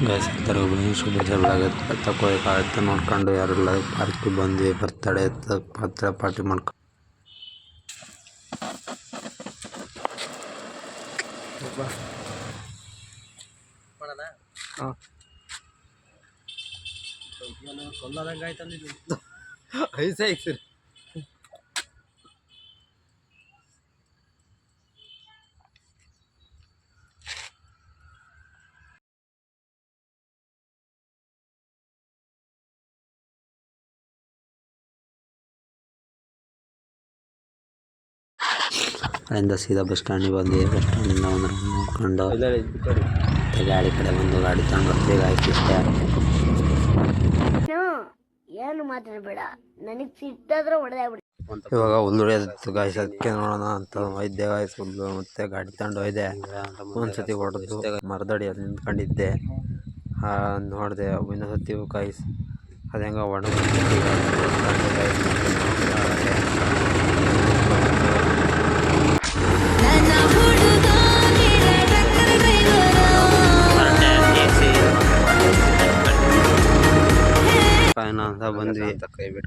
Guys ಎಲ್ಲರೂ ಶುಭ ಬೆಳಗ್ಗೆ ತಕೋಯ್ ಆಯ್ತು ನೋಡ್ಕೊಂಡು ಯಾರೆಲ್ಲ ಪಾರ್ಕಿಗೆ ಬಂದ್ವಿ ಬರ್ತಡೇ ಪಾರ್ಟಿ ಮಾಡ್ಕೊಂಡು ಅಲ್ಲಿಂದ ಸೀದಾ ಬಸ್ ಸ್ಟ್ಯಾಂಡಿಗೆ ಬಂದ್ವಿ. ಬಸ್ ಸ್ಟ್ಯಾಂಡಿಂದ ಒಂದು ನೋಡ್ಕೊಂಡು ಗಾಡಿ ಕಡೆ ಬಂದು ಗಾಡಿ ತಗೊಂಡು ಬೇಗ ಆಯ್ತು ಇಷ್ಟೇ. ಏನು ಮಾತಾಡಬೇಡ, ನನಗೆ ಸಿಟ್ಟಾದ್ರೆ ಹೊಡೆದಾಗ್ಬಿಡಿ. ಇವಾಗ ಹುಲ್ಲುಳಿಯೋದಿತ್ತು ಗಾಯ್ಸ್, ಅದಕ್ಕೆ ನೋಡೋಣ ಅಂತ ಒಯ್ದೆ ಗಾಯ್ಸ್ ಹುಲ್ಲು. ಮತ್ತೆ ಗಾಡಿ ತಗೊಂಡು ಹೋಯ್ದೆ. ಒಂದ್ಸತಿ ಹೊಡೆದು ಮರದಡಿ ಅಲ್ಲಿ ನಿಂತ್ಕೊಂಡಿದ್ದೆ. ನೋಡಿದೆ ಇನ್ನೊಂದ್ಸತಿ ಗಾಯ್ಸ್ ಅದು ಹೆಂಗ ಒಣ ಅಂತ ಬಂದ್ವಿ.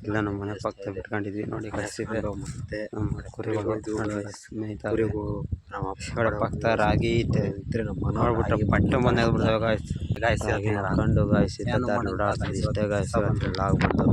ಇಲ್ಲ ನಮ್ಮ ಮನೆ ಪಕ್ಕ ಬಿಟ್ಕೊಂಡಿದ್ವಿ ನೋಡಿ. ಕಸಿದೆ ಮತ್ತೆ ಕುರಿಗಳು ನಮ್ಮ ಪಕ್ಕ ರಾಗಿ ನೋಡ್ಬಿಟ್ರೆ ಪಟ್ಟು ಮನೆ ಆಗ್ಬಿಡ್ತಾವೆ ಗಾಯ್ಸ್. ಹಾಕೊಂಡು ಗಾಯ್ಸ್ ಇಷ್ಟೇ ಗಾಯ್ಸ್ ಆಗ್ಬಂದು